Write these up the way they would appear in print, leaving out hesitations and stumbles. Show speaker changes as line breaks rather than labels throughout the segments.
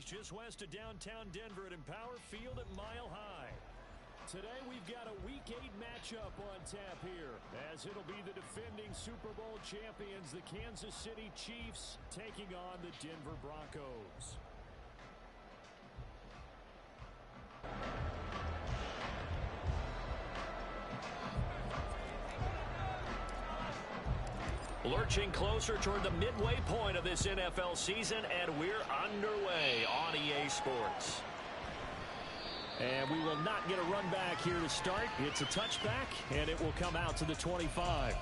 just west of downtown Denver at Empower Field at Mile High. Today we've got a Week 8 matchup on tap here, as it'll be the defending Super Bowl champions, the Kansas City Chiefs, taking on the Denver Broncos. Lurching closer toward the midway point of this NFL season, and we're underway on EA Sports. And we will not get a run back here to start. It's a touchback, and it will come out to the 25.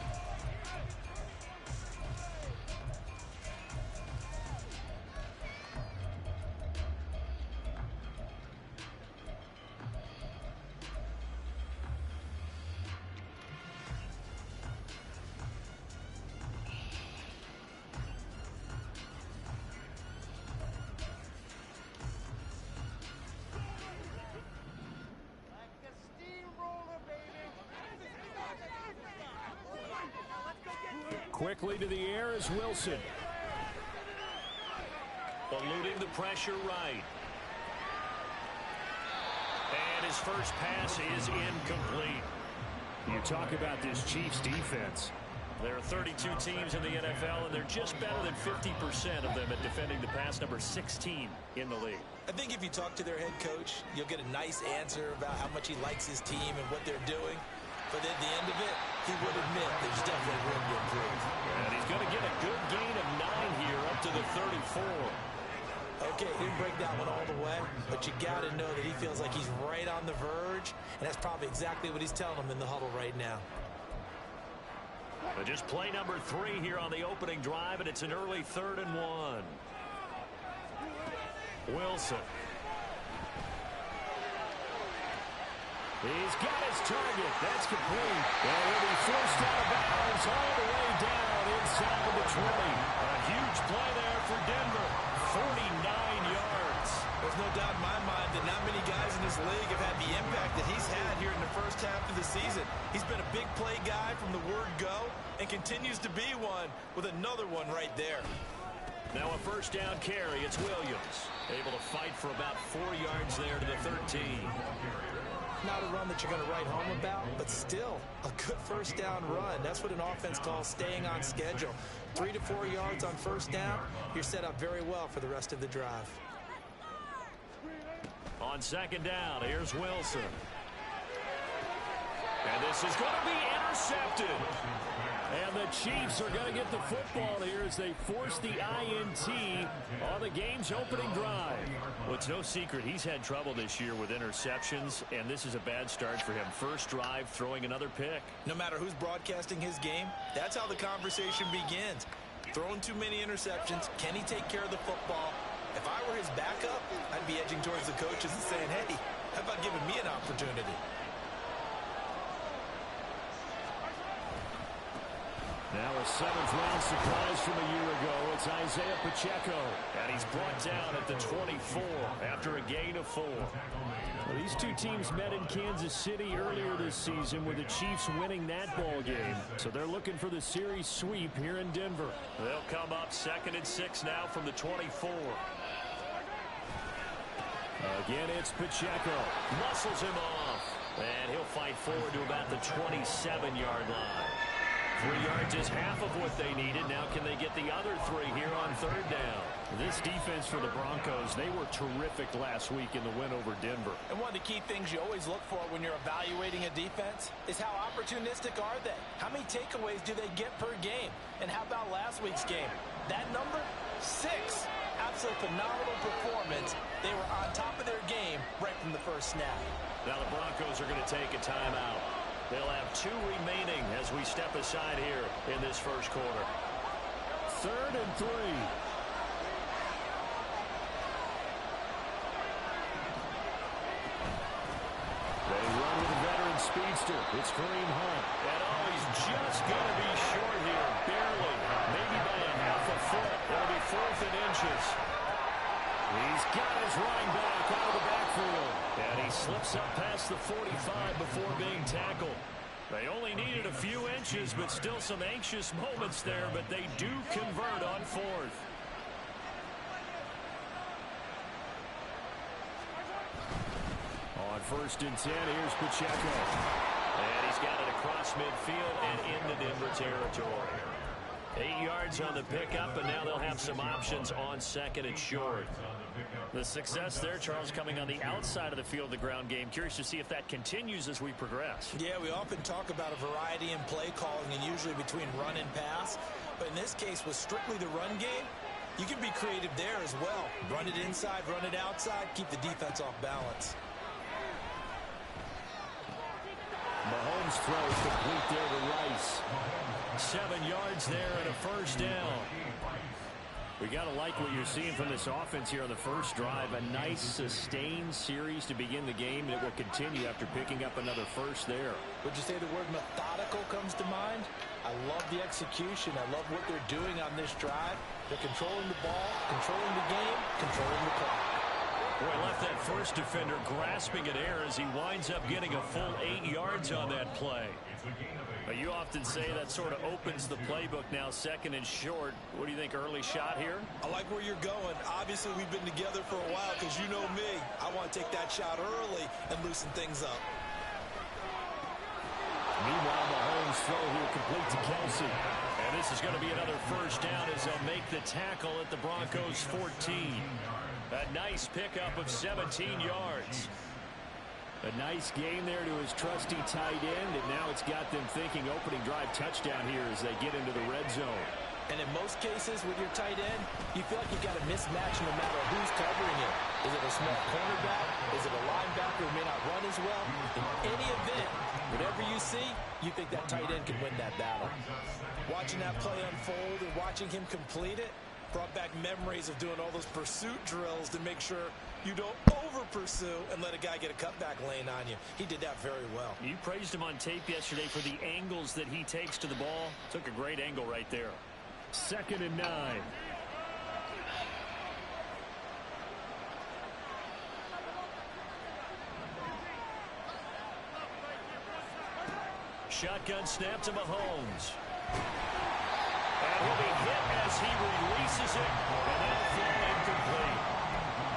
Quickly to the air is Wilson. Eluding the pressure right. And his first pass is incomplete. You talk about this Chiefs defense. There are 32 teams in the NFL, and they're just better than 50% of them at defending the pass, number 16 in the league.
I think if you talk to their head coach, you'll get a nice answer about how much he likes his team and what they're doing. But at the end of it, he would admit there's definitely room to improve.
And he's going to get a good gain of 9 here up to the 34.
Okay, he didn't break that one all the way, but you got to know that he feels like he's right on the verge, and that's probably exactly what he's telling them in the huddle right now.
But just play number 3 here on the opening drive, and it's an early 3rd and 1. Wilson. He's got his target. That's complete. And he'll be forced out of bounds all the way down inside of the 20. A huge play there for Denver. 49 yards.
There's no doubt in my mind that not many guys in this league have had the impact that he's had here in the first half of the season. He's been a big play guy from the word go and continues to be one with another one right there.
Now a first down carry. It's Williams. Able to fight for about 4 yards there to the 13.
Not a run that you're going to write home about, but still a good first down run. That's what an offense calls staying on schedule. 3 to 4 yards on first down, you're set up very well for the rest of the drive.
On second down, here's Wilson. And this is going to be intercepted. And the Chiefs are going to get the football here as they force the INT on the game's opening drive. Well, it's no secret he's had trouble this year with interceptions, and this is a bad start for him. First drive, throwing another pick.
No matter who's broadcasting his game, that's how the conversation begins. Throwing too many interceptions, can he take care of the football? If I were his backup, I'd be edging towards the coaches and saying, hey, how about giving me an opportunity?
Now a 7th-round surprise from a year ago. It's Isaiah Pacheco, and he's brought down at the 24 after a gain of 4. Well, these two teams met in Kansas City earlier this season with the Chiefs winning that ball game. So they're looking for the series sweep here in Denver. They'll come up 2nd and 6 now from the 24. Again, it's Pacheco. Muscles him off, and he'll fight forward to about the 27-yard line. 3 yards is half of what they needed. Now can they get the other 3 here on 3rd down? This defense for the Broncos, they were terrific last week in the win over Denver.
And one of the key things you always look for when you're evaluating a defense is how opportunistic are they? How many takeaways do they get per game? And how about last week's game? That number? 6. Absolutely phenomenal performance. They were on top of their game right from the first snap.
Now the Broncos are going to take a timeout. They'll have 2 remaining as we step aside here in this first quarter. 3rd and 3. They run with a veteran speedster. It's Kareem Hunt. And oh, he's just going to be short here. Barely. Maybe by a half a foot. It'll be 4th and inches. He's got his running back out of the backfield. And he slips up past the 45 before being tackled. They only needed a few inches, but still some anxious moments there, but they do convert on 4th. 1st and 10. Here's Pacheco.
And he's got it across midfield and into Denver territory. 8 yards on the pickup, and now they'll have some options on 2nd and short.
The success there, Charles, coming on the outside of the field, the ground game. Curious to see if that continues as we progress.
Yeah, we often talk about a variety in play calling and usually between run and pass. But in this case, with strictly the run game, you can be creative there as well. Run it inside, run it outside, keep the defense off balance.
Mahomes throws complete there to Rice. 7 yards there and a 1st down. We got to like what you're seeing from this offense here on the first drive. A nice sustained series to begin the game, and it will continue after picking up another 1st there.
Would you say the word methodical comes to mind? I love the execution. I love what they're doing on this drive. They're controlling the ball, controlling the game, controlling the clock.
Boy, left that first defender grasping at air as he winds up getting a full 8 yards on that play.
But you often say that sort of opens the playbook now, 2nd and short. What do you think, early shot here?
I like where you're going. Obviously, we've been together for a while because you know me. I want to take that shot early and loosen things up.
Meanwhile, Mahomes throw here complete to Kelsey.
And this is going to be another 1st down as they'll make the tackle at the Broncos 14. A nice pickup of 17 yards.
A nice gain there to his trusty tight end, and now it's got them thinking opening drive touchdown here as they get into the red zone.
And in most cases with your tight end, you feel like you've got a mismatch no matter who's covering it. Is it a small cornerback? Is it a linebacker who may not run as well? In any event, whatever you see, you think that tight end can win that battle. Watching that play unfold and watching him complete it brought back memories of doing all those pursuit drills to make sure you don't over-pursue and let a guy get a cutback lane on you. He did that very well.
You praised him on tape yesterday for the angles that he takes to the ball. Took a great angle right there.
2nd and 9.
Shotgun snap to Mahomes. And he'll be hit as he releases it, and that'll fall incomplete.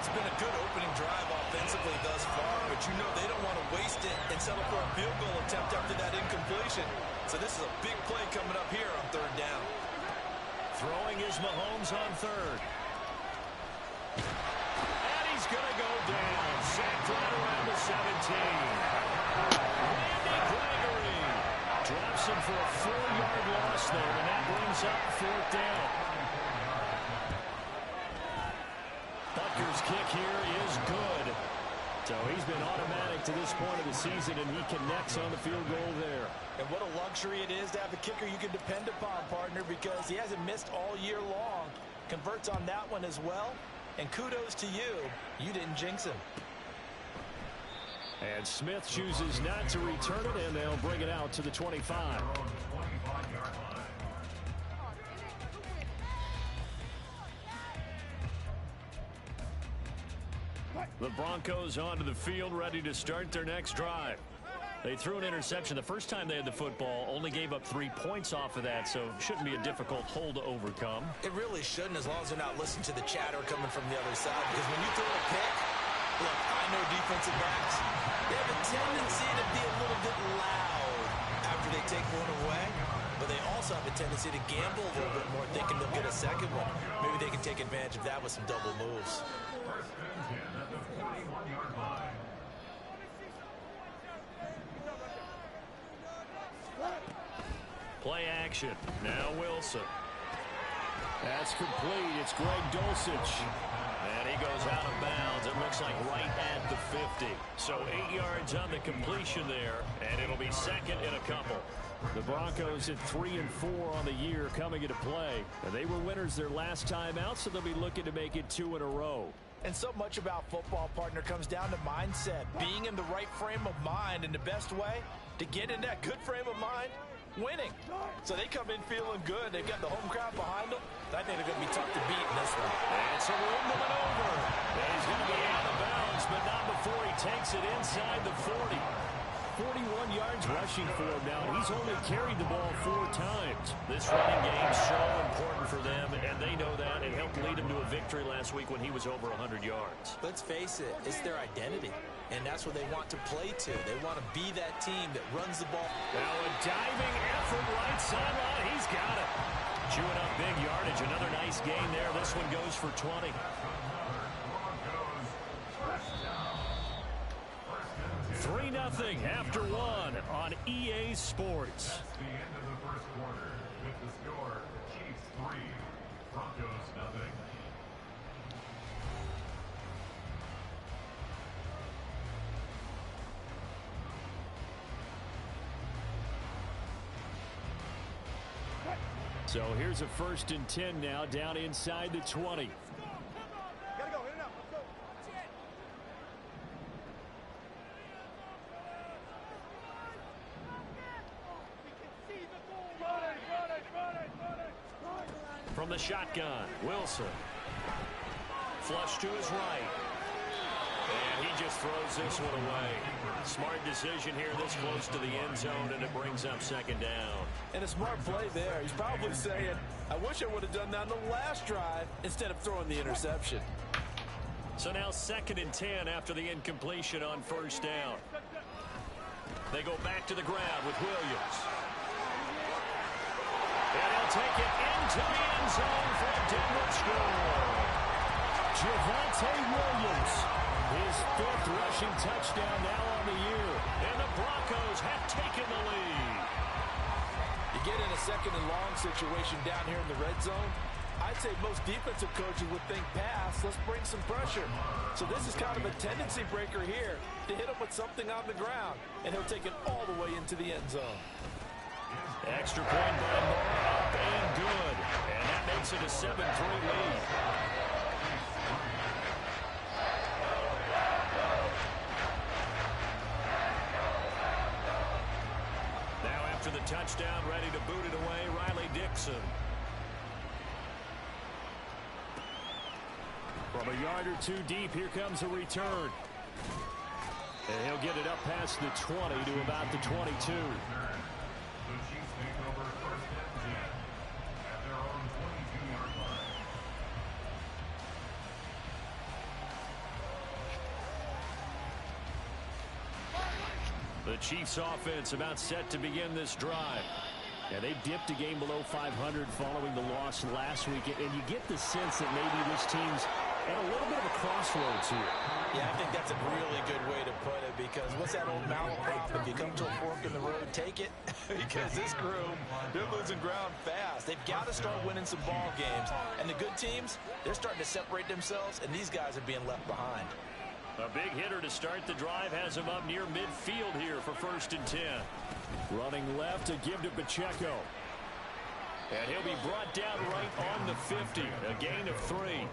It's been a good opening drive offensively thus far, but you know they don't want to waste it and settle for a field goal attempt after that incompletion. So this is a big play coming up here on 3rd down.
Throwing is Mahomes on 3rd. And he's going to go down. Sacked right around the 17. Randy Gregory drops him for a 4-yard loss there, and that brings up 4th down. Butker's kick here is good.
So he's been automatic to this point of the season, and he connects on the field goal there.
And what a luxury it is to have a kicker you can depend upon, partner, because he hasn't missed all year long. Converts on that one as well. And kudos to you. You didn't jinx him.
And Smith chooses not to return it, and they'll bring it out to the 25.
The Broncos onto the field, ready to start their next drive. They threw an interception the first time they had the football, only gave up 3 points off of that, so shouldn't be a difficult hole to overcome.
It really shouldn't, as long as they're not listening to the chatter coming from the other side, because when you throw a pick, look, I know defensive backs, they have a tendency to be a little bit loud after they take one away, but they also have a tendency to gamble a little bit more, thinking they'll get a second one. Maybe they can take advantage of that with some double moves.
Play action. Now Wilson.
That's complete. It's Greg Dulcich.
And he goes out of bounds. It looks like right at the 50. So 8 yards on the completion there, and it'll be 2nd and a couple.
The Broncos at 3-4 on the year coming into play. And they were winners their last time out, so they'll be looking to make it 2 in a row.
And so much about football, partner, comes down to mindset. Being in the right frame of mind, and the best way to get in that good frame of mind, winning. So they come in feeling good. They've got the home crowd behind them. I think they're going to be tough to beat in this one.
And some room to maneuver. And he's going to be out of bounds, but not before he takes it inside the 40. 41 yards rushing for him now, and he's only carried the ball 4 times. This running game's so important for them, and they know that. It helped lead him to a victory last week when he was over 100 yards.
Let's face it, it's their identity, and that's what they want to play to. They want to be that team that runs the ball.
Now a diving effort right sideline. He's got it. Chewing up big yardage. Another nice gain there. This one goes for 20. 3-0 after 1 on EA Sports.
That's the end of the first quarter. With the score, Chiefs 3, Broncos 0.
So here's a 1st and 10 now, down inside the 20.
Gotta go, in and out, let's go.
From the shotgun, Wilson. Flush to his right. And he just throws this one away. Smart decision here this close to the end zone, and it brings up 2nd down.
And a smart play there. He's probably saying, I wish I would have done that on the last drive instead of throwing the interception.
So now 2nd and 10 after the incompletion on 1st down. They go back to the ground with Williams. And he'll take it into the end zone for a Denver score. Javonte Williams, his 5th rushing touchdown now on the year. And the Broncos have taken the lead.
You get in a 2nd and long situation down here in the red zone, I'd say most defensive coaches would think pass, let's bring some pressure. So this is kind of a tendency breaker here to hit him with something on the ground, and he'll take it all the way into the end zone.
Extra point by Moore, up and good. And that makes it a 7-3 lead. Now after the touchdown, ready to boot it away, Riley Dixon. From a yard or 2 deep, here comes a return. And he'll get it up past the 20 to about the 22.
The Chiefs take over 1st and 10 at their own 22-yard line.
The Chiefs offense about set to begin this drive. And they dipped a game below 500 following the loss last week. And you get the sense that maybe this team's at a little bit of a crossroads here.
Yeah, I think that's a really good way to put it, because what's that old malaprop? If you come to a fork in the road, take it. Because this group, they're losing ground fast. They've got to start winning some ball games. And the good teams, they're starting to separate themselves, and these guys are being left behind.
A big hitter to start the drive has him up near midfield here for 1st and 10. Running left to give to Pacheco. And he'll be brought down right on the 50. A gain of 3.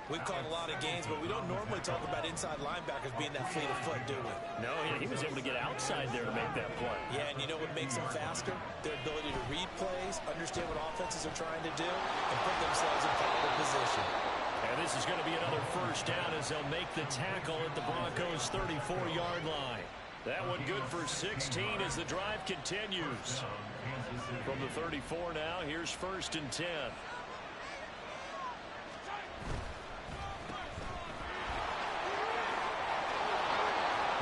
We've called a lot of games, but we don't normally talk about inside linebackers being that fleet of foot, do we?
No, he was able to get outside there to make that play.
Yeah, and you know what makes them faster? Their ability to read plays, understand what offenses are trying to do, and put themselves in proper position.
And this is going to be another 1st down as they'll make the tackle at the Broncos' 34-yard line. That one good for 16 as the drive continues. From the 34 now, here's 1st and 10.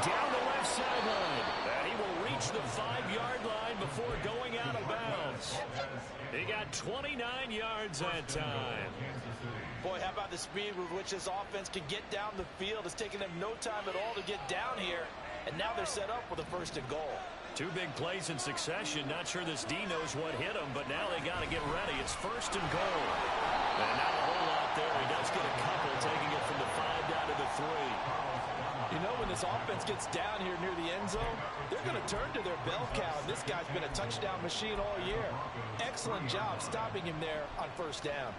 Down the left sideline. And he will reach the 5-yard line before going out of bounds. He got 29 yards that time.
Boy, how about the speed with which this offense can get down the field? It's taken them no time at all to get down here. And now they're set up with a 1st and goal.
2 big plays in succession. Not sure this D knows what hit him, but now they got to get ready. It's 1st and goal. And not a whole lot there. He does get a couple, taking it from the 5 down to the 3.
You know, when this offense gets down here near the end zone, they're going to turn to their bell cow, and this guy's been a touchdown machine all year. Excellent job stopping him there on 1st down.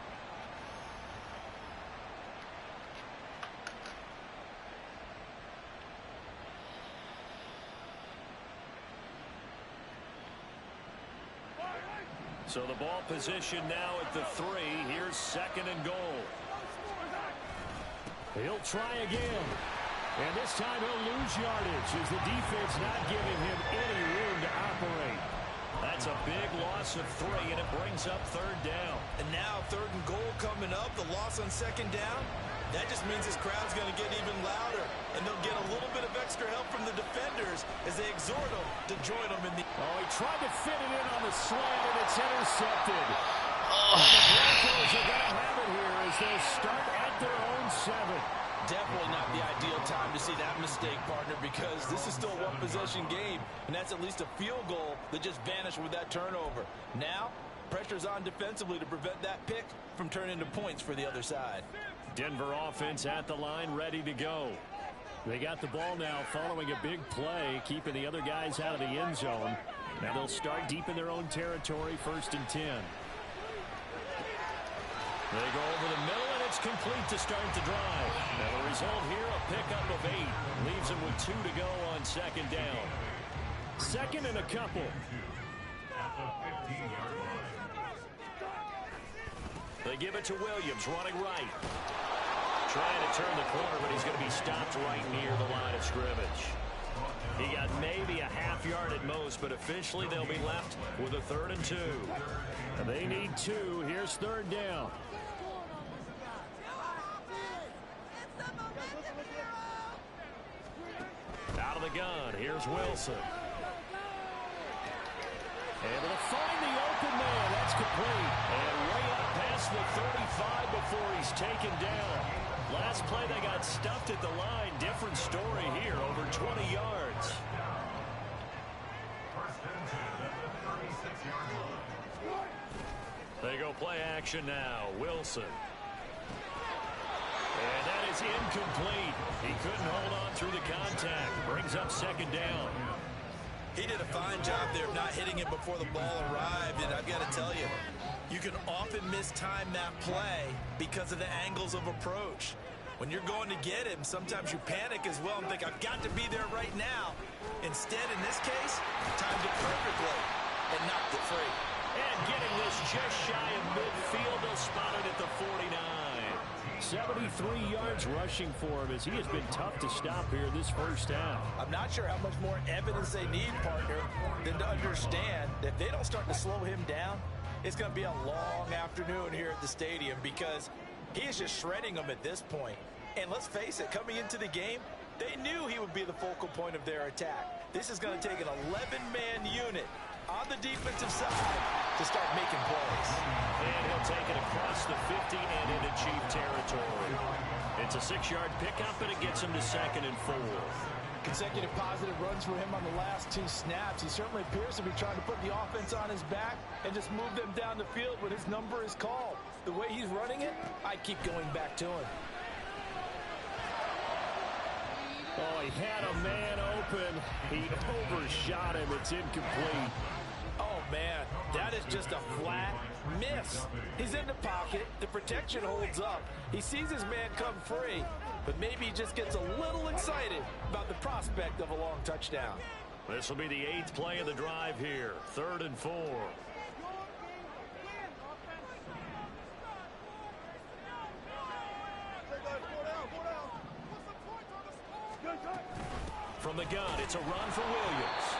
So the ball position now at the 3. Here's 2nd and goal. He'll try again. And this time he'll lose yardage as the defense not giving him any room to operate.
That's a big loss of 3, and it brings up 3rd down.
And now 3rd and goal coming up. The loss on 2nd down. That just means this crowd's going to get even louder. And they'll get a little bit of extra help from the defenders as they exhort them to join them in the...
Oh, he tried to fit it in on the slant, and it's intercepted. And the Broncos are going to have it here as they start at their own 7.
Definitely not the ideal time to see that mistake, partner, because this is still a one-possession game, and that's at least a field goal that just vanished with that turnover. Now, pressure's on defensively to prevent that pick from turning into points for the other side.
Denver offense at the line, ready to go. They got the ball now following a big play, keeping the other guys out of the end zone. Now they'll start deep in their own territory, 1st and 10. They go over the middle, and it's complete to start the drive. Now the result here, a pickup of 8. Leaves them with 2 to go on 2nd down. 2nd and a couple.
They give it to Williams, running right. Trying to turn the corner, but he's going to be stopped right near the line of scrimmage. He got maybe a half yard at most, but officially they'll be left with a 3rd and 2.
And they need 2. Here's 3rd down.
Out of the gun, here's Wilson.
Able to find the open man. That's complete.
And way up past the 35 before he's taken down. Last play they got stuffed at the line. Different story here, over 20 yards. They go play action now. Wilson. And that is incomplete. He couldn't hold on through the contact. Brings up 2nd down.
He did a fine job there of not hitting him before the ball arrived, and I've got to tell you, you can often mistime that play because of the angles of approach. When you're going to get him, sometimes you panic as well and think, I've got to be there right now. Instead, in this case, timed it perfectly and knocked it free.
And getting this just shy of midfield, they'll spot it at the 49.
73 yards rushing for him as he has been tough to stop here this first half.
I'm not sure how much more evidence they need, partner, than to understand that if they don't start to slow him down, it's going to be a long afternoon here at the stadium because he is just shredding them at this point. And let's face it, coming into the game, they knew he would be the focal point of their attack. This is going to take an 11-man unit on the defensive side to start making plays.
And he'll take it across the 50 and into Chief territory. It's a 6-yard pickup, and it gets him to 2nd and 4.
Consecutive positive runs for him on the last 2 snaps. He certainly appears to be trying to put the offense on his back and just move them down the field when his number is called. The way he's running it, I keep going back to him.
Oh, he had a man open. He overshot him. It's incomplete.
Oh, man, that is just a flat miss. He's in the pocket. The protection holds up. He sees his man come free, but maybe he just gets a little excited about the prospect of a long touchdown.
This will be the 8th play of the drive here. 3rd and 4. From the gun, it's a run for Williams.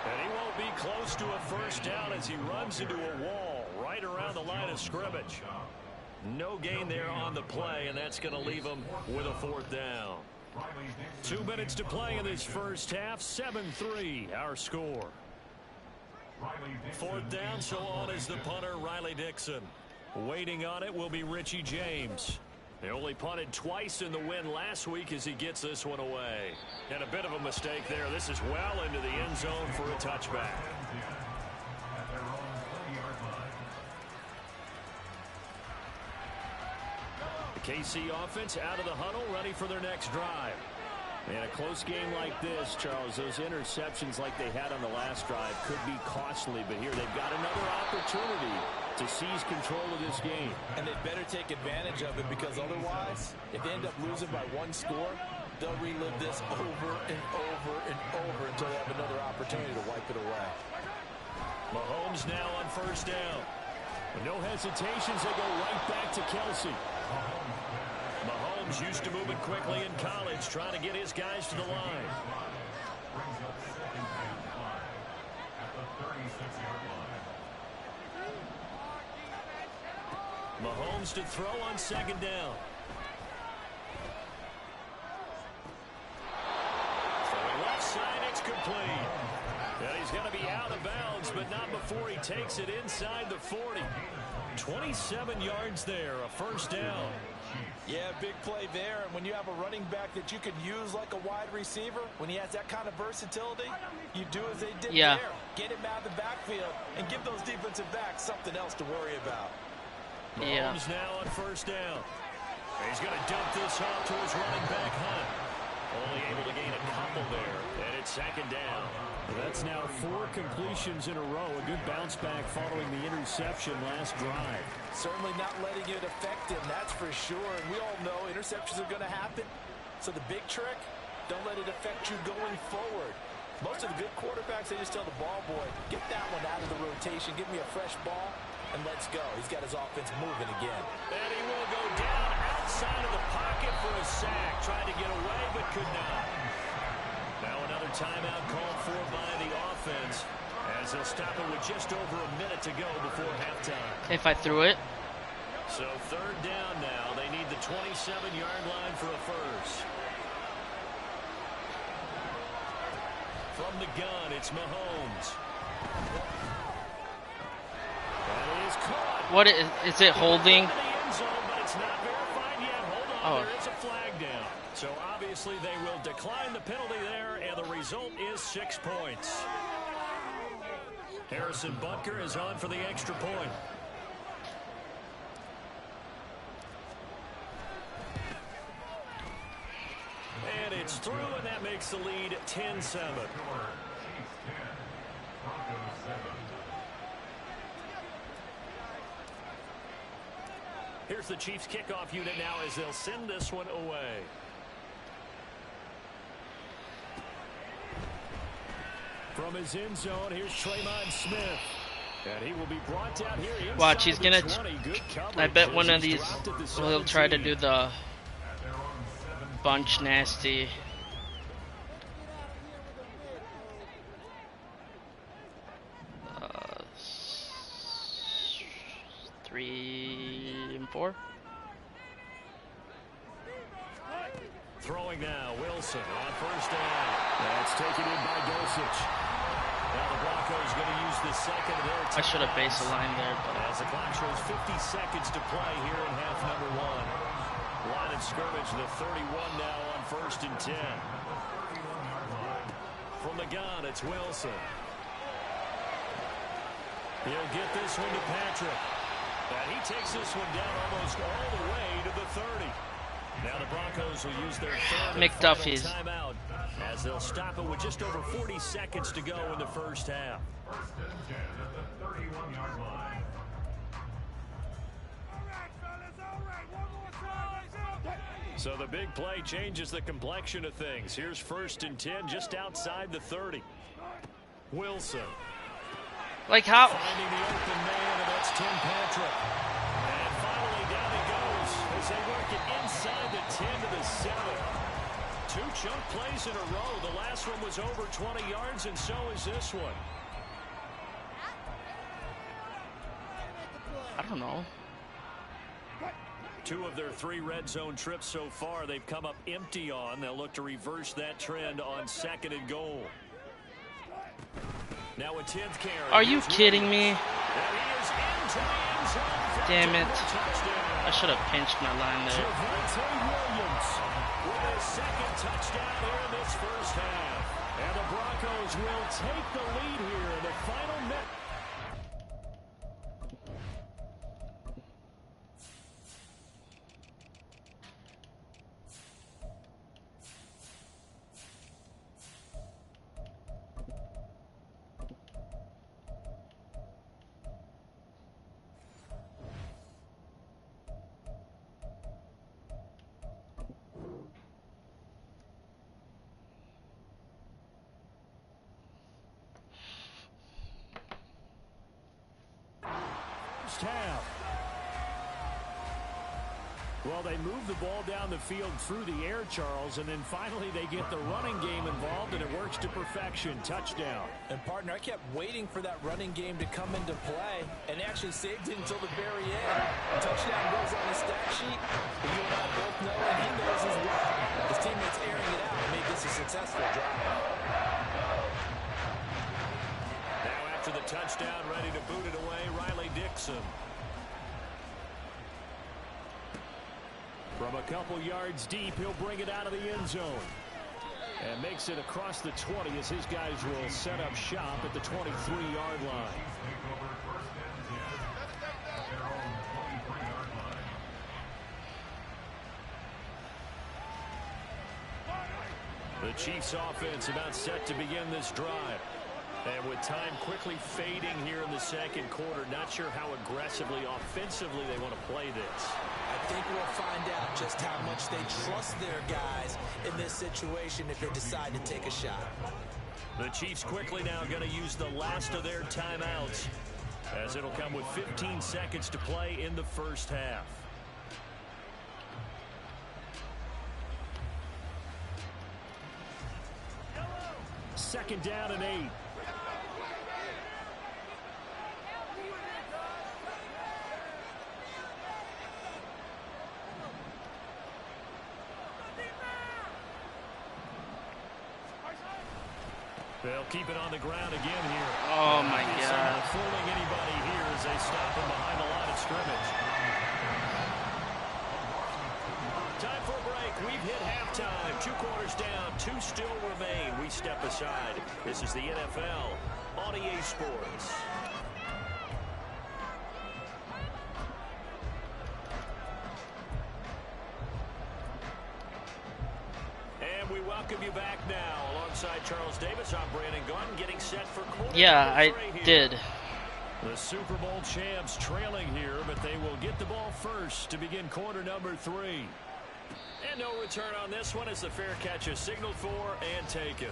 And he won't be close to a first down as he runs into a wall right around the line of scrimmage. No gain there on the play, and that's going to leave him with a 4th down. 2 minutes to play in this first half. 7-3, our score. 4th down, so on is the punter, Riley Dixon. Waiting on it will be Richie James. They only punted twice in the win last week as he gets this one away. And a bit of a mistake there. This is well into the end zone for a touchback. The KC offense out of the huddle, ready for their next drive. In a close game like this, Charles, those interceptions like they had on the last drive could be costly, but here they've got another opportunity to seize control of this game.
And they'd better take advantage of it because otherwise, if they end up losing by 1 score, they'll relive this over and over and over until they have another opportunity to wipe it away.
Mahomes now on first down.
No hesitations, they go right back to Kelsey.
Mahomes Mahomes used to moving quickly in college, trying to get his guys to the line.
Brings up second and 5 at the 36-yard line.
Mahomes to throw on second down. Throwing left side, it's complete. And he's going to be out of bounds, but not before he takes it inside the 40. 27 yards there, a first down.
Yeah, big play there. And when you have a running back that you can use like a wide receiver, when he has that kind of versatility, you do as they did there. Get him out of the backfield and give those defensive backs something else to worry about.
Mahomes now on first down. He's going to dump this off towards running back Hunt. Only able to gain a couple there, and it's second down.
That's now 4 completions in a row. A good bounce back following the interception last drive.
Certainly not letting it affect him, that's for sure. And we all know interceptions are going to happen. So the big trick, don't let it affect you going forward. Most of the good quarterbacks, they just tell the ball boy, get that one out of the rotation, give me a fresh ball, and let's go. He's got his offense moving again.
And he will go down outside of the pocket for a sack. Tried to get away, but could not. Now another timeout called for by the offense, as they'll stop it with just over a minute to go before halftime.
If I threw it.
So third down now. They need the 27-yard line for a first. From the gun, it's Mahomes. That is caught.
What is it holding?
In the end zone, but it's not verified yet. Hold on, there is a flag down. So obviously they will decline the penalty there, and the result is 6 points. Harrison Butker is on for the extra point. And it's through, and that makes the lead 10-7. Here's the Chiefs kickoff unit now as they'll send this one away. From his end zone, here's Tremont Smith. And he will be brought down here inside.
Watch, he's gonna. I bet one of
He's
these he'll try to do the bunch nasty. Uh, 3 and 4.
Throwing now, Wilson on first down. That's taken in by Dulcich. Now the Broncos going to use the second of their time.
I should have based the line there, but
as the clock shows 50 seconds to play here in half number 1. Line of scrimmage, the 31 now on first and 10. From the gun, it's Wilson. He'll get this one to Patrick. And he takes this one down almost all the way to the 30. Now the Broncos will use their third
McDuffie's
timeout as they'll stop it with just over 40 seconds to go in the first half.
First and 10 at the 31-yard line.
So the big play changes the complexion of things. Here's first and 10 just outside the 30. Wilson.
like how?
Finding the open man, and that's Tim Patrick. And finally down he goes as they work it inside the 10 to the 7. 2 chunk plays in a row. The last one was over 20 yards, and so is this one.
I don't know.
2 of their 3 red zone trips so far they've come up empty on. They'll look to reverse that trend on 2nd and goal. Now a 10th carry.
Are you kidding me? Damn it. I should have pinched my line there.
Javonte Williams with his 2nd touchdown here in this first half. And the Broncos will take the lead here in the final minute. Half.
Well, they move the ball down the field through the air, Charles, and then finally they get the running game involved, and it works to perfection. Touchdown.
And, partner, I kept waiting for that running game to come into play and actually saved it until the very end. Touchdown goes on the stat sheet, but you and I both know, and he knows as well. His teammates airing it out made this a successful drive.
Now after the touchdown, ready to boot it away, Riley Dixon.
From a couple yards deep, he'll bring it out of the end zone. And makes it across the 20 as his guys will set up shop at the 23-yard line.
The Chiefs offense about set to begin this drive. And with time quickly fading here in the second quarter, not sure how aggressively, offensively they want to play this.
I think we'll find out just how much they trust their guys in this situation if they decide to take a shot.
The Chiefs quickly now going to use the last of their timeouts, as it'll come with 15 seconds to play in the first half.
Second down and 8.
They'll keep it on the ground again here.
Oh, my God.
Not fooling anybody here as they stop him behind the line of scrimmage. Time for a break. We've hit halftime. 2 quarters down. 2 still remain. We step aside. This is the NFL on EA Sports. We welcome you back now. Alongside Charles Davis, I'm Brandon Gordon, getting set for quarter
I
here.
did.
The Super Bowl champs trailing here, but they will get the ball first to begin quarter number 3.
And no return on this one as the fair catch is signaled for and taken.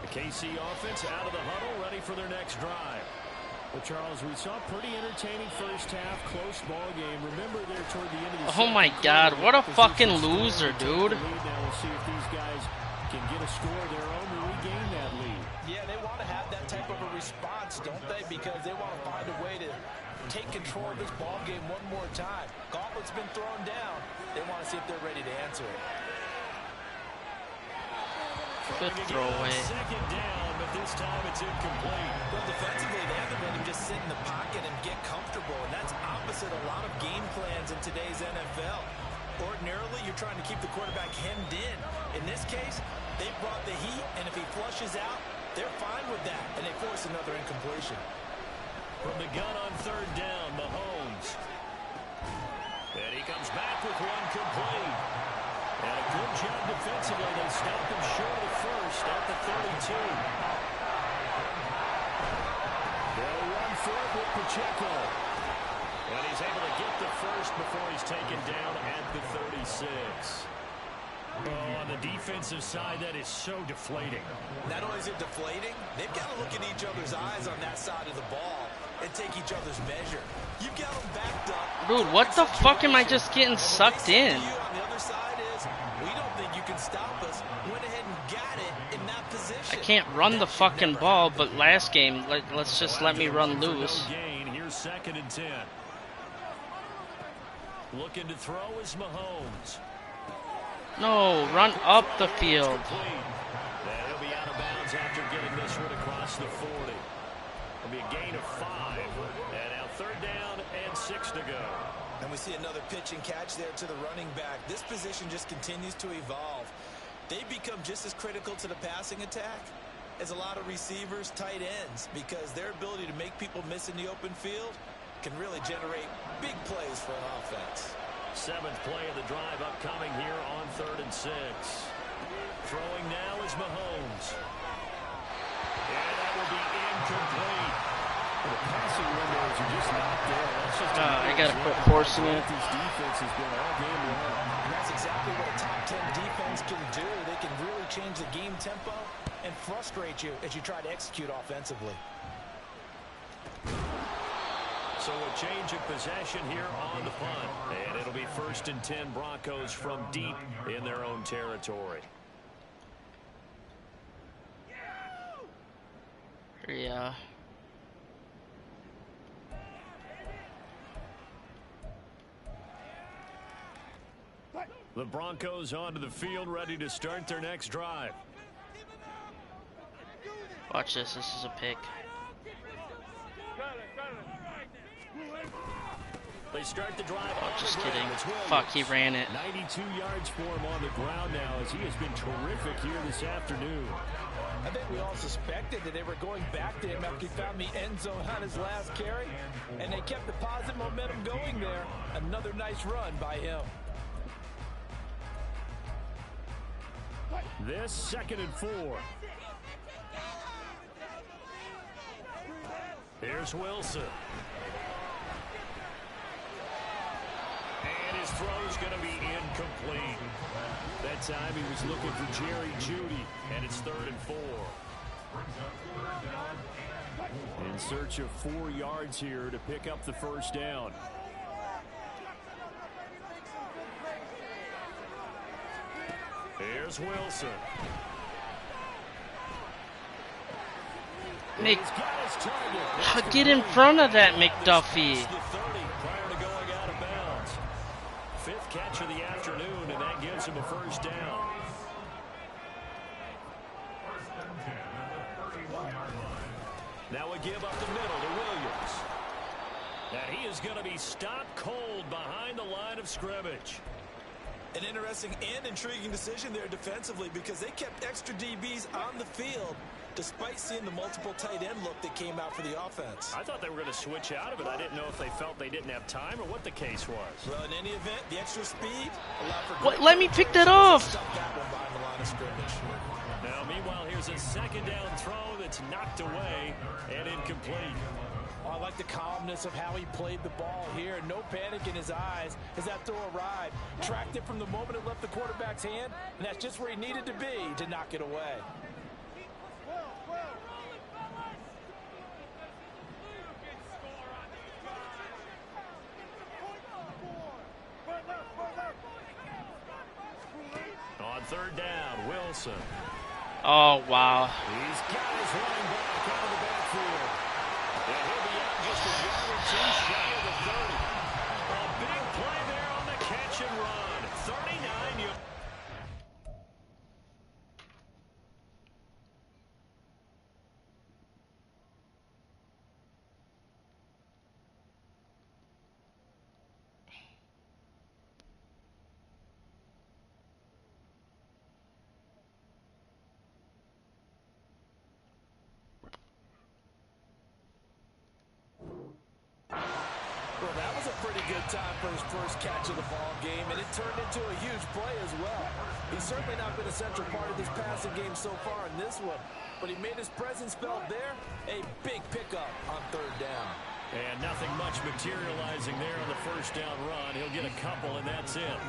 KC offense out of the huddle, ready for their next drive. Well, Charles, we saw a pretty entertaining first half, close ball game. Remember there toward the end of the
Oh my God, what a fucking loser, dude.
Now we'll see if these guys can get a score of their own to regain that lead.
Yeah, they want to have that type of a response, don't they? Because they want to find a way to take control of this ball game one more time. Gauntlet's been thrown down. They want to see if they're ready to answer it.
Good throwaway.
Second down, but this time it's incomplete.
Well, defensively, they haven't let him just sit in the pocket and get comfortable, and that's opposite a lot of game plans in today's NFL. Ordinarily, you're trying to keep the quarterback hemmed in. In this case, they brought the heat, and if he flushes out, they're fine with that, and they force another incompletion.
From the gun on third down, Mahomes. And he comes back with one complete. And a good job defensively. They stopped him short of the first at the 32.
They'll run for it with Pacheco.
And he's able to get the first before he's taken down at the 36.
Oh, on the defensive side, that is so deflating.
Not only is it deflating, they've got to look in each other's eyes on that side of the ball and take each other's measure. You've got them backed up.
Dude, what the fuck am I just getting sucked in?
On the other side is, we don't think you can stop us. Went ahead and got it in that position.
I can't run the fucking ball, but last game, let's just let me run loose.
Here's second and 10. Looking to throw is Mahomes.
No, run up the field.
He'll be out of bounds after getting this one across the 40. It'll be a gain of 5. And now third down and 6 to go.
And we see another pitch and catch there to the running back. This position just continues to evolve. They become just as critical to the passing attack as a lot of receivers, tight ends, because their ability to make people miss in the open field can really generate big plays for an offense.
7th play of the drive upcoming here on 3rd and 6. Throwing now is Mahomes. And that will be incomplete.
The passing window is
are just not there. That's just
I gotta quit forcing it.
This defense has been all game long.
And that's exactly what a top 10 defense can do. They can really change the game tempo and frustrate you as you try to execute offensively.
So a change of possession here on the punt. And it'll be 1st and 10 Broncos from deep in their own territory.
Yeah.
The Broncos onto the field, ready to start their next drive.
Watch this. This is a pick.
They start the drive.
Oh, just kidding. Fuck, he ran it.
92 yards for him on the ground now as he has been terrific here this afternoon.
I think we all suspected that they were going back to him after he found the end zone on his last carry, and they kept the positive momentum going there. Another nice run by him.
This 2nd and 4. Here's Wilson. And his throw's going to be incomplete.
That time he was looking for Jerry Jeudy, and it's 3rd and 4. In search of 4 yards here to pick up the first down.
Here's Wilson.
Get in front of that, McDuffie.
The 30 prior to going out of bounds. 5th catch of the afternoon, and that gives him a first down. Now a give up the middle to Williams. And he is going to be stopped cold behind the line of scrimmage.
An interesting and intriguing decision there defensively because they kept extra DBs on the field despite seeing the multiple tight end look that came out for the offense.
I thought they were going to switch out of it. I didn't know if they felt they didn't have time or what the case was.
Well, in any event, the extra speed allowed for
What? Let me pick that off.
Stuck that one behind the line of scrimmage.
Now, meanwhile, here's a 2nd down throw that's knocked away and incomplete.
Oh, I like the calmness of how he played the ball here. No panic in his eyes as that throw arrived. Tracked it from the moment it left the quarterback's hand, and that's just where he needed to be to knock it away.
On 3rd down, Wilson.
Oh, wow.
He's got his running back out of the backfield.
And he'll be out just a yard or 2 shy of the 30. A big play there on the catch and run. 39 yards.
Well, that was a pretty good time for his first catch of the ball game, and it turned into a huge play as well. He's certainly not been a central part of this passing game so far in this one, but he made his presence felt there. A big pickup on 3rd down.
And nothing much materializing there on the first down run. He'll get a couple, and that's it.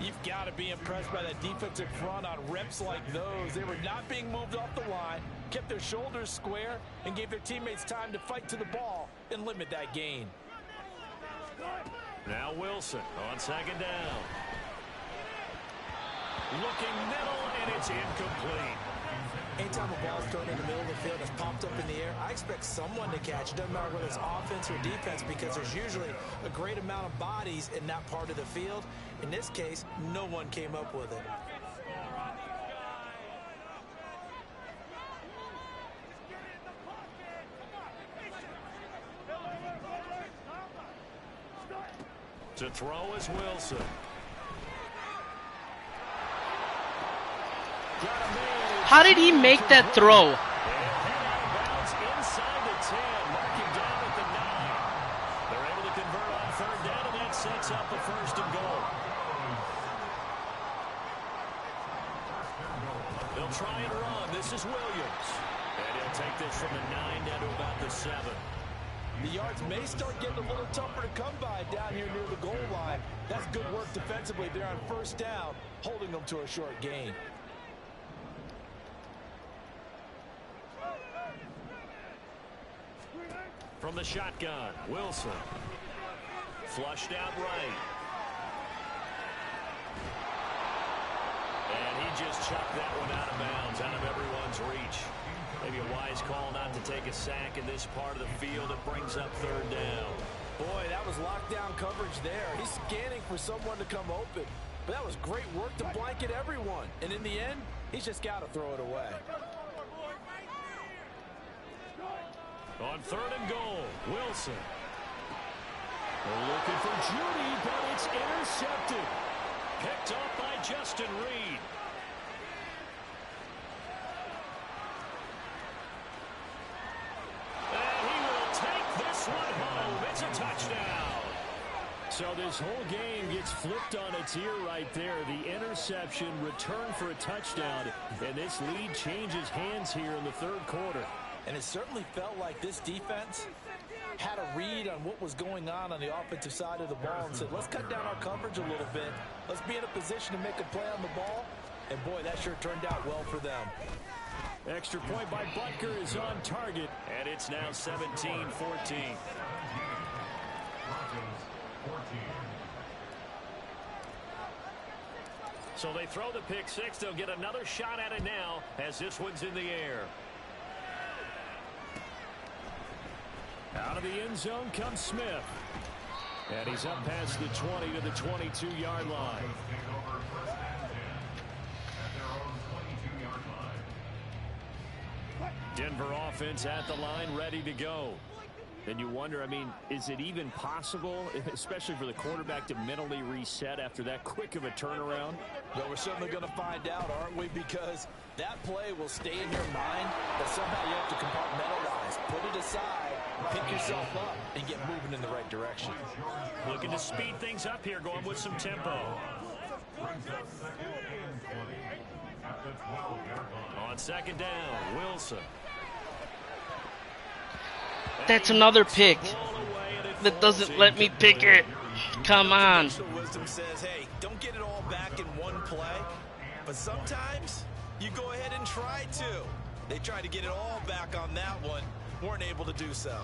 You've got to be impressed by that defensive front on reps like those. They were not being moved off the line, kept their shoulders square, and gave their teammates time to fight to the ball and limit that gain.
Now Wilson on 2nd down. Looking middle, and it's incomplete.
Anytime a ball's thrown in the middle of the field that's popped up in the air, I expect someone to catch. It doesn't matter whether it's offense or defense because there's usually a great amount of bodies in that part of the field. In this case, no one came up with it.
To throw is Wilson.
How did he make that throw?
Bounce inside the 10, marking down at the 9. They're able to convert on 3rd down, and that sets up a 1st and goal. They'll try and run. This is Williams. And he'll take this from the 9 down to about the 7.
The yards may start getting a little tougher to come by down here near the goal line. That's good work defensively there on first down, holding them to a short gain.
From the shotgun, Wilson. Flushed out right. And he just chucked that one out of bounds, out of everyone's reach. Maybe a wise call not to take a sack in this part of the field. It brings up third down.
Boy, that was lockdown coverage there. He's scanning for someone to come open. But that was great work to blanket everyone. And in the end, he's just got to throw it away.
On third and goal, Wilson. They're looking for Judy, but it's intercepted. Picked off by Justin Reed. And he will take this one home. It's a touchdown. So this whole game gets flipped on its ear right there. The interception, return for a touchdown, and this lead changes hands here in the third quarter.
And it certainly felt like this defense had a read on what was going on the offensive side of the ball and said, let's cut down our coverage a little bit. Let's be in a position to make a play on the ball. And, boy, that sure turned out well for them.
Extra point by Butker is on target, and it's now 17-14. So they throw the pick six. They'll get another shot at it now as this one's in the air. Out of the end zone comes Smith. And he's up past the 20 to the 22-yard line. Denver offense at the line, ready to go. And you wonder, I mean, is it even possible, especially for the quarterback, to mentally reset after that quick of a turnaround?
Well, we're certainly going to find out, aren't we? Because that play will stay in your mind, but somehow you have to compartmentalize. Put it aside, pick yourself up, and get moving in the right direction.
Looking to speed things up here, going with some tempo. On second down, Wilson.
That's another pick that doesn't let me pick it. Come on.
Wisdom says, hey, don't get it all back in one play, but sometimes you go ahead and try to. They tried to get it all back on that one, weren't able to do so.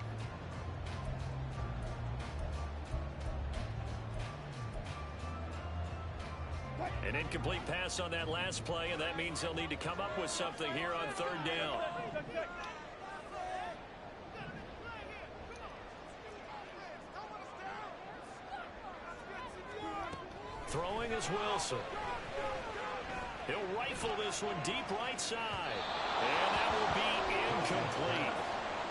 An incomplete pass on that last play, and that means they'll need to come up with something here on third down. Throwing is Wilson. He'll rifle this one deep right side. And that will be incomplete.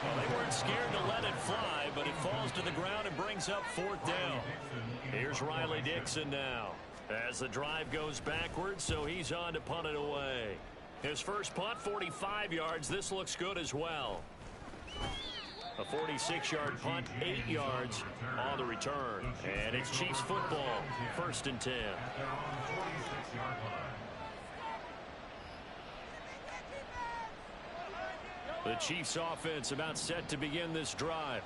Well, they weren't scared to let it fly, but it falls to the ground and brings up fourth down. Here's Riley Dixon now. As the drive goes backwards, so he's on to punt it away. His first punt, 45 yards. This looks good as well. A 46-yard punt, 8 yards on the return. And it's Chiefs football, 1st and 10. The Chiefs offense about set to begin this drive.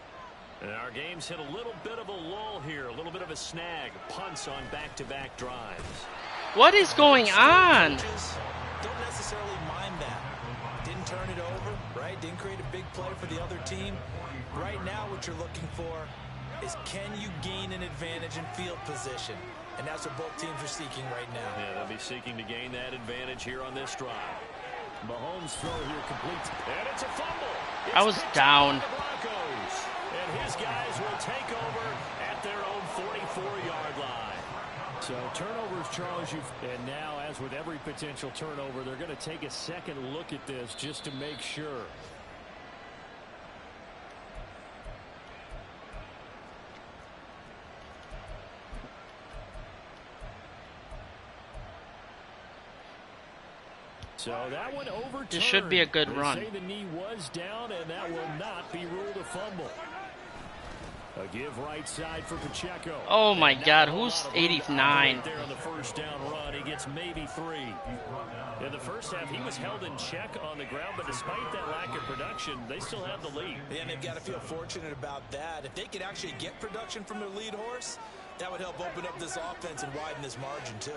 And our game's hit a little bit of a lull here, a little bit of a snag. Punts on back-to-back drives.
What is going on?
Don't necessarily mind that. Didn't turn it over, right? Didn't create a big play for the other team. Right now what you're looking for is, can you gain an advantage in field position? And that's what both teams are seeking right now.
Yeah, they'll be seeking to gain that advantage here on this drive. Mahomes' throw here completes, and it's a fumble.
I was down.
And his guys will take over at their own 44-yard line.
So turnovers, Charles, and now, as with every potential turnover, they're going to take a second look at this just to make sure. So that one overturned.
This should be a good run.
They say the knee was down, and that will not be ruled a fumble. A give right side for Pacheco.
Oh my
And
God,
not a
who's
lot of room to
89?
operate there on the first down run. He gets maybe 3. In the first half, he was held in check on the ground, but despite that lack of production, they still have the lead.
And they've got to feel fortunate about that. If they could actually get production from their lead horse, that would help open up this offense and widen this margin too.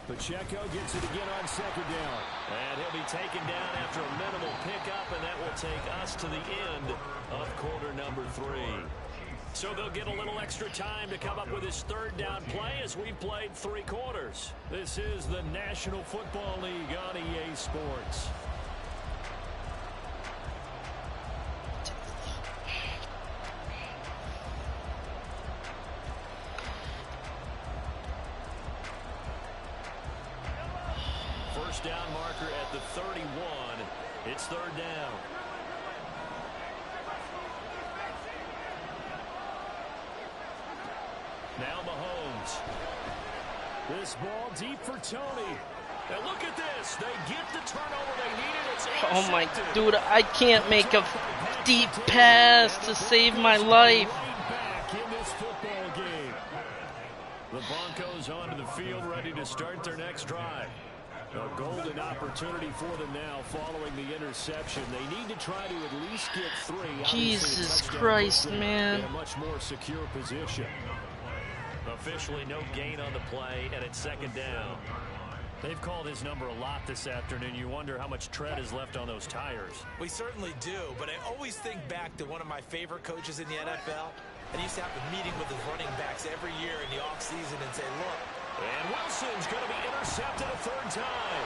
Pacheco gets it again on second down.
And he'll be taken down after a minimal pickup, and that will take us to the end of quarter number 3. So they'll get a little extra time to come up with his third down play as we've played 3 quarters.
This is the National Football League on EA Sports.
First down marker at the 31. It's third down. Now Mahomes.
This ball deep for Tony.
And look at this. They get the turnover they needed. It's
Oh my,
intercepted.
dude, I can't make a deep pass to save my life.
Right back in this football game. The Broncos onto the field, ready to start their next drive. A golden opportunity for them now following the interception. They need to try to at least get 3. Obviously,
Jesus
a touchdown
Christ,
puts them
man.
in a much more secure position.
Officially no gain on the play, and it's second down.
They've called his number a lot this afternoon. You wonder how much tread is left on those tires.
We certainly do, but I always think back to one of my favorite coaches in the NFL. And he used to have a meeting with his running backs every year in the offseason and say, look.
And Wilson's going to be intercepted a third time.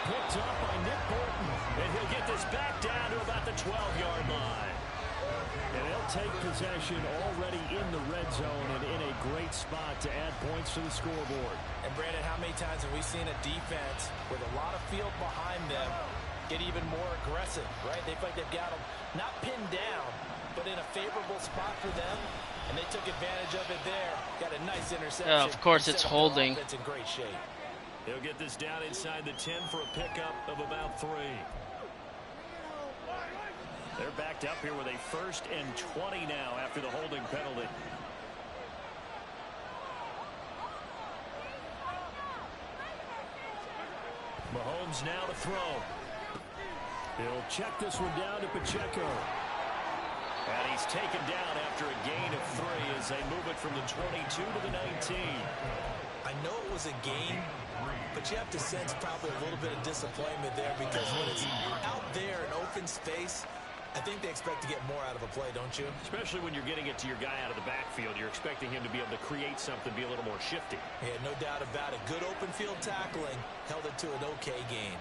Picked up by Nick Bolton.
And he'll get this back down to about the 12-yard line.
And they'll take possession already in the red zone and in a great spot to add points to the scoreboard.
And Brandon, how many times have we seen a defense with a lot of field behind them get even more aggressive, right? They feel like they've got them not pinned down, but in a favorable spot for them, and they took advantage of it there. Got a nice interception.
Of course, it's
Set up their
holding.
offense in great shape.
He'll get this down inside the 10 for a pickup of about 3. They're backed up here with a 1st and 20 now after the holding penalty.
Mahomes now to throw. He'll check this one down to Pacheco.
And he's taken down after a gain of 3 as they move it from the 22 to the 19.
I know it was a game, but you have to sense probably a little bit of disappointment there because when it's out there in open space, I think they expect to get more out of a play, don't you?
Especially when you're getting it to your guy out of the backfield. You're expecting him to be able to create something, be a little more shifty.
Yeah, no doubt about it. Good open field tackling held it to an okay gain.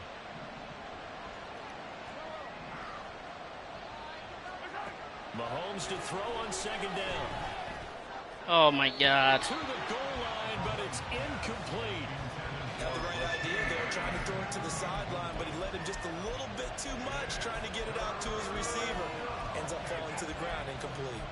Mahomes to throw on second down.
Oh my God.
To the goal line, but it's incomplete.
Had the right idea there, trying to throw it to the sideline, but he led him just a little bit too much, trying to get it out to his receiver. Ends up falling to the ground, incomplete.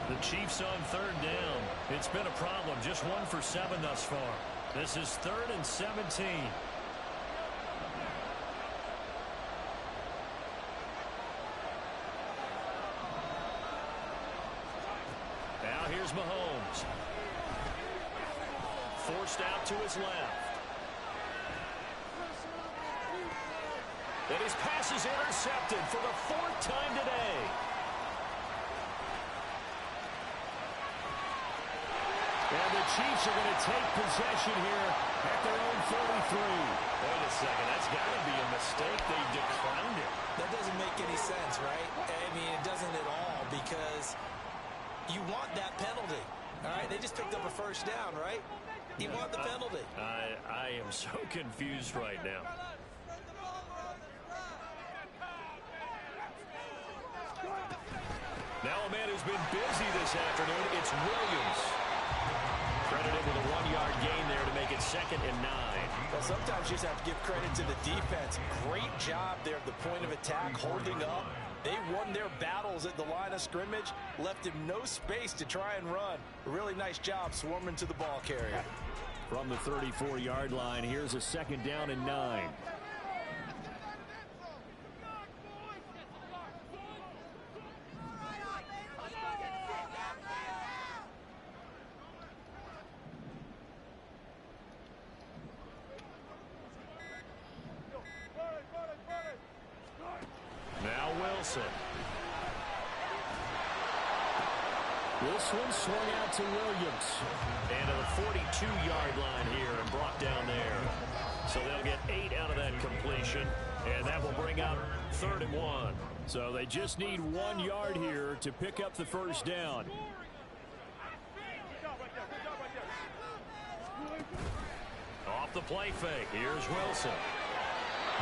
The Chiefs on third down. It's been a problem. Just 1 for 7 thus far. This is 3rd and 17. Now here's Mahomes. Forced out to his left. And his pass is intercepted for the 4th time today. And the Chiefs are going to take possession here at their own 43.
Wait a second. That's got to be a mistake. They declined it.
That doesn't make any sense, right? I mean, it doesn't at all because you want that penalty. All right, they just picked up a first down, right? You want the penalty.
I am so confused right now.
Now a man who's been busy this afternoon, it's Williams. Credited with a 1-yard gain there to make it 2nd and 9.
Well, sometimes you just have to give credit to the defense. Great job there at the point of attack, holding up, They won their battles at the line of scrimmage, left him no space to try and run. A really nice job swarming to the ball carrier.
From the 34-yard line, here's a 2nd down and 9. Now Wilson. This one swung out to Williams. And to the 42-yard line here and brought down there. So they'll get 8 out of that completion. And that will bring up 3rd and 1. So they just need 1 yard here to pick up the first down. Off the play fake. Here's Wilson.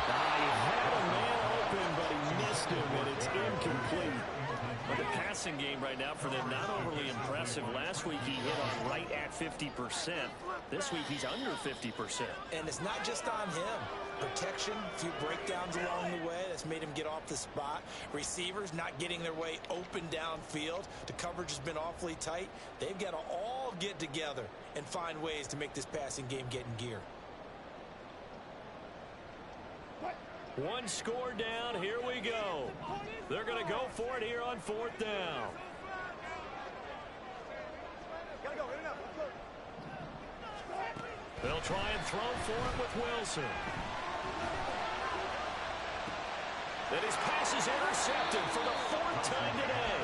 He had a man open, but he missed him, and it's incomplete. But the passing game right now for them, not overly impressive. Last week he hit on right at 50%. This week he's under 50%.
And it's not just on him. Protection, a few breakdowns along the way that's made him get off the spot. Receivers not getting their way open downfield. The coverage has been awfully tight. They've got to all get together and find ways to make this passing game get in gear.
One score down. Here we go. They're going to go for it here on 4th down. They'll try and throw for it with Wilson. Then his pass is intercepted for the 4th time today.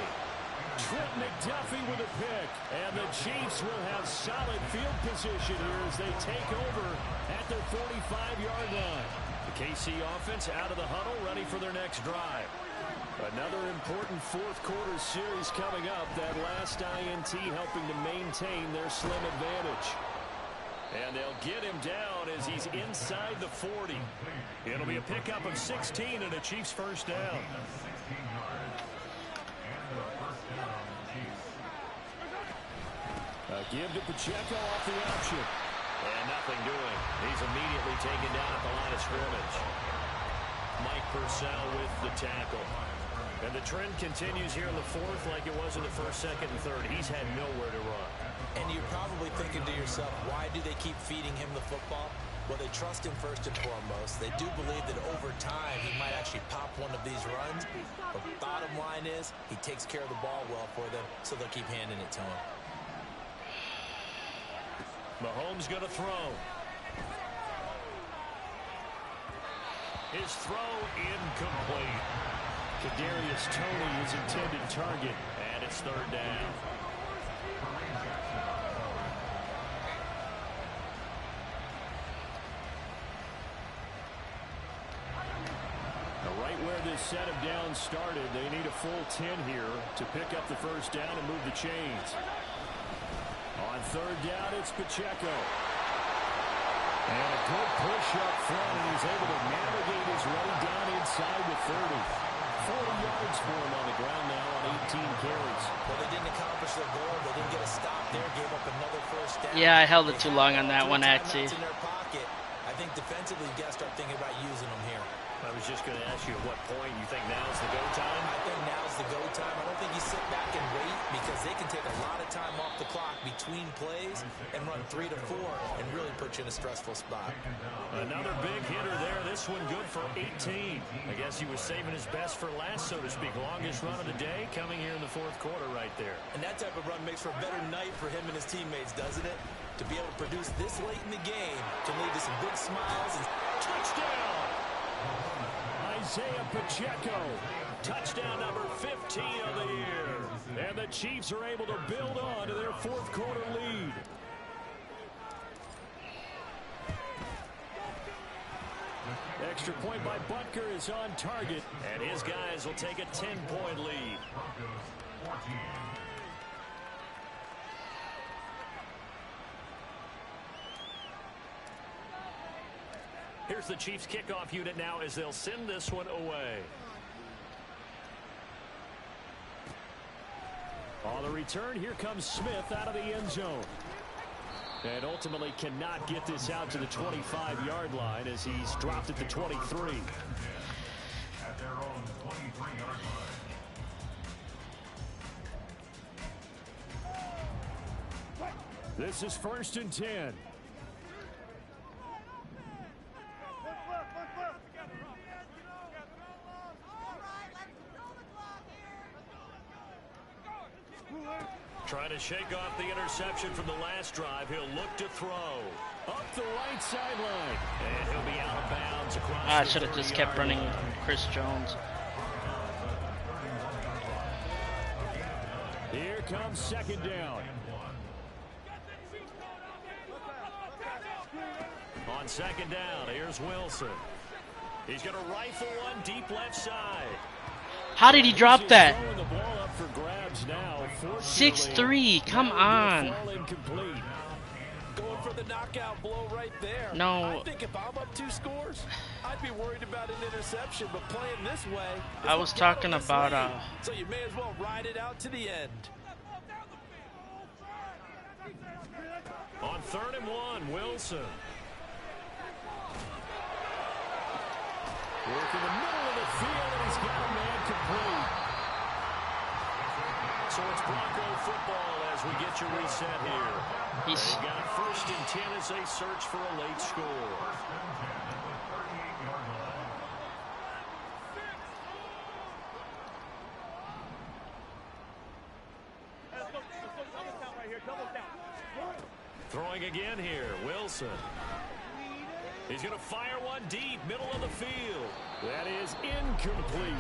Trent McDuffie with a pick. And the Chiefs will have solid field position here as they take over at their 45-yard line. The KC offense out of the huddle, ready for their next drive. Another important 4th quarter series coming up. That last INT helping to maintain their slim advantage. And they'll get him down as he's inside the 40. It'll be a pickup of 16 and a Chiefs first down. A give to Pacheco off the option. And nothing doing. He's immediately taken down at the line of scrimmage. Mike Purcell with the tackle. And the trend continues here in the 4th like it was in the 1st, 2nd, and 3rd. He's had nowhere to run.
And you're probably thinking to yourself, why do they keep feeding him the football? Well, they trust him first and foremost. They do believe that over time he might actually pop one of these runs. But bottom line is he takes care of the ball well for them, so they'll keep handing it to him.
Mahomes going to throw. His throw incomplete. Kadarius Toney is intended target, and it's 3rd down. Right where this set of downs started, they need a full 10 here to pick up the first down and move the chains. On 3rd down, it's Pacheco. And a good push up front, and he's able to navigate his way down inside the 30. 40 yards for him on the ground now on 18 carries.
Well, they didn't accomplish their goal. They didn't get a stop there. Gave up another first down.
Yeah, I held it too long on that one, actually.
In their pocket. I think defensively, you got to start thinking about using them here.
I was just going to ask you at what point you think now's the go time?
I think now's the go time. I don't think you sit back and wait because they can take a lot of time off the clock between plays and run 3 to 4 and really put you in a stressful spot.
Another big hitter there. This one good for 18. I guess he was saving his best for last, so to speak. Longest run of the day coming here in the 4th quarter right there.
And that type of run makes for a better night for him and his teammates, doesn't it? To be able to produce this late in the game can lead to some big smiles and
touchdown. Isaiah Pacheco, touchdown number 15 of the year. And the Chiefs are able to build on to their 4th quarter lead. Extra point by Butker is on target, and his guys will take a 10-point lead. Here's the Chiefs kickoff unit now as they'll send this one away. On the return, here comes Smith out of the end zone. And ultimately cannot get this out to the 25-yard line as he's dropped at the 23.
At their own 23-yard line.
This is 1st and 10.
Trying to shake off the interception from the last drive. He'll look to throw.
Up the right sideline.
And he'll be out of bounds across
I should have just kept running Chris Jones.
Here comes 2nd down.
On 2nd down, here's Wilson. He's going to rifle one deep left side.
How did he drop that?
Throwing the ball up for grabs now.
6-3, come on.
Going for the knockout blow right there.
No.
I think if I'm up 2 scores, I'd be worried about an interception, but playing this way,
I was talking about
so you may as well ride it out to the end.
On 3rd and 1, Wilson.
Work in the middle of the field, and he's got a man complete.
So it's Bronco football as we get you reset here.
he's
They've got a 1st and 10 as they search for a late score. Throwing again here, Wilson. He's going to fire one deep, middle of the field.
That is incomplete.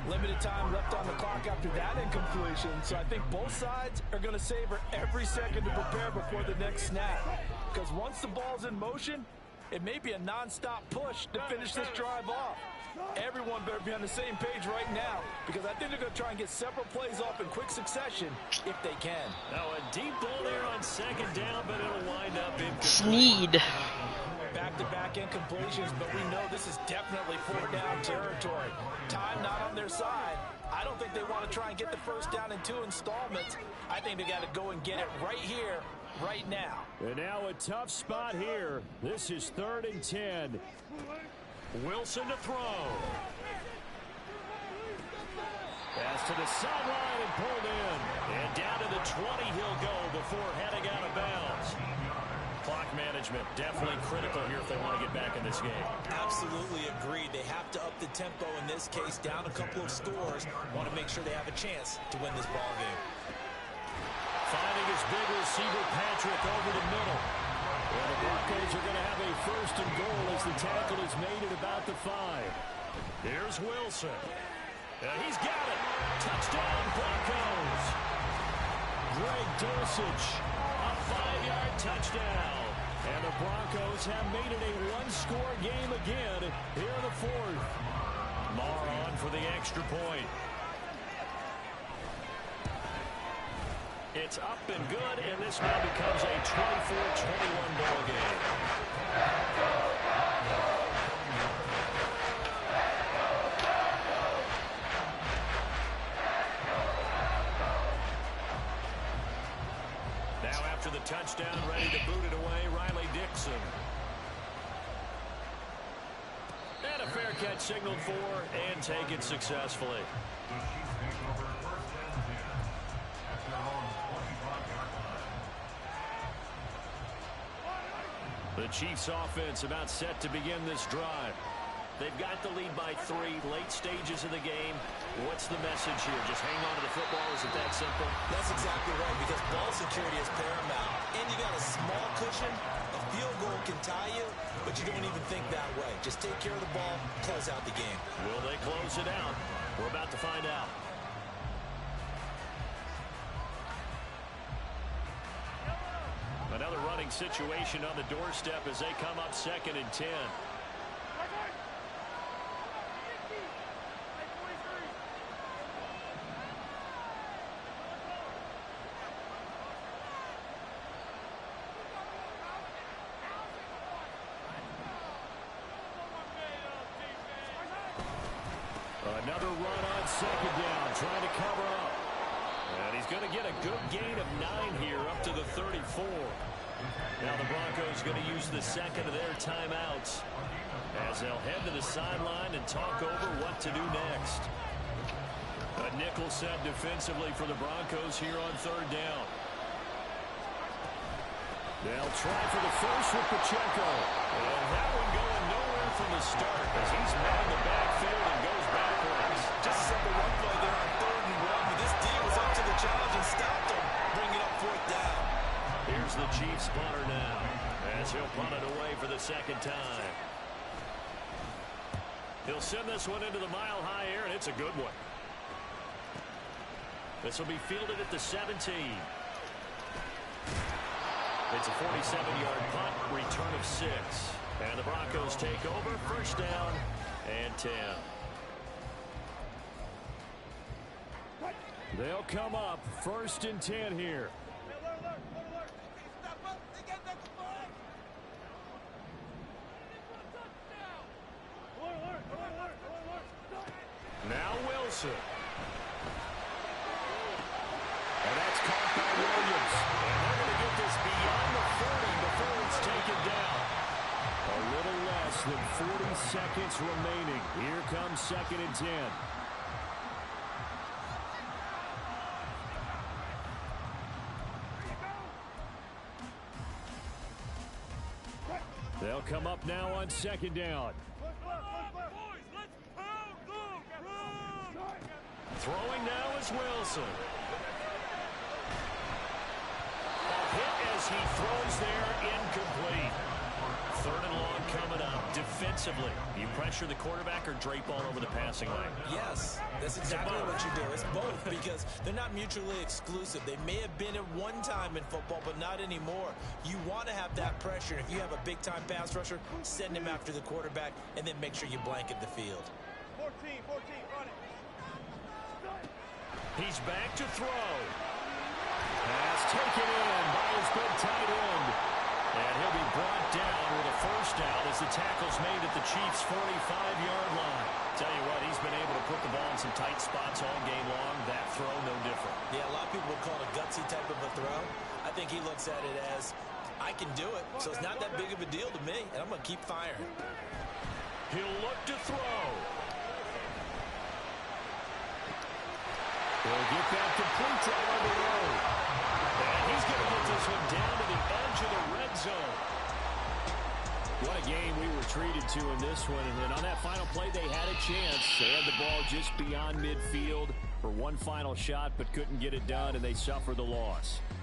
Limited time left on the clock after that incompletion, so I think both sides are going to savor every second to prepare before the next snap. Because once the ball's in motion, it may be a non-stop push to finish this drive off. Everyone better be on the same page right now, because I think they're going to try and get several plays off in quick succession if they can.
Now a deep ball there on 2nd down, but it'll wind up incomplete.
Sneed.
Back-to-back incompletions, but we know this is definitely 4th down territory. Time not on their side. I don't think they want to try and get the 1st down in 2 installments. I think they got to go and get it right here, right now.
And now a tough spot here. This is 3rd and 10.
Wilson to throw.
Pass to the sideline and pulled in.
And down to the 20 he'll go before heading out of bounds. Clock management definitely critical here if they want to get back in this game.
Absolutely agreed. They have to up the tempo in this case, down a couple of scores. Want to make sure they have a chance to win this ball game.
Finding his big receiver Patrick over the middle. Well, the Broncos are going to have a 1st and goal as the tackle is made at about the 5.
Here's Wilson. He's got it. Touchdown, Broncos.
Greg Dulcich, a 5-yard touchdown. And the Broncos have made it a 1-score game again here in the 4th.
Marr on for the extra point. It's up and good, and this now becomes a 24-21 ball game. Now after the touchdown, ready to boot it away, Riley Dixon. And a fair catch signaled for and taken successfully. The Chiefs offense about set to begin this drive. They've got the lead by 3, late stages of the game. What's the message here? Just hang on to the football? Is it that simple?
That's exactly right, because ball security is paramount. And you got a small cushion. A field goal can tie you, but you don't even think that way. Just take care of the ball, close out the game.
Will they close it out? We're about to find out. Another running situation on the doorstep as they come up 2nd and 10.
Another run on 2nd down, trying to cover up.
And he's going to get a good gain of 9 here up to the 34. Now the Broncos going to use the 2nd of their timeouts as they'll head to the sideline and talk over what to do next. A nickel set defensively for the Broncos here on 3rd down.
They'll try for the first with Pacheco.
And that one going nowhere from the start as he's met in the backfield and goes backwards.
Just a simple one play there on 3rd and 1, but this D was up to the challenge and stopped him, bringing up 4th down.
Here's the Chiefs punter now as he'll punt it away for the 2nd time. He'll send this one into the mile-high air, and it's a good one. This will be fielded at the 17. It's a 47-yard punt, return of 6. And the Broncos take over, 1st down and 10.
They'll come up 1st and 10 here. Now Wilson. And that's caught by Williams.
And they're going to get this beyond the 40 before it's taken down.
A little less than 40 seconds remaining. Here comes 2nd and 10. They'll come up now on 2nd down.
Throwing now is Wilson. A hit as he throws there, incomplete. 3rd and long coming up. Defensively, you pressure the quarterback or drape all over the passing lane?
Yes, that's exactly what you do. It's both because they're not mutually exclusive. They may have been at one time in football, but not anymore. You want to have that pressure. If you have a big-time pass rusher, send him after the quarterback, and then make sure you blanket the field.
14, run it.
He's back to throw.
Pass taken in by his big tight end.
And he'll be brought down with a 1st down as the tackle's made at the Chiefs' 45-yard line. Tell you what, he's been able to put the ball in some tight spots all game long. That throw, no different.
Yeah, a lot of people would call it a gutsy type of a throw. I think he looks at it as, I can do it, so it's not that big of a deal to me, and I'm going to keep firing.
He'll look to throw.
They'll get that complete to on the road.
And he's going to get this one down to the edge of the red zone.
What a game we were treated to in this one. And then on that final play, they had a chance. They had the ball just beyond midfield for one final shot, but couldn't get it done, and they suffer the loss.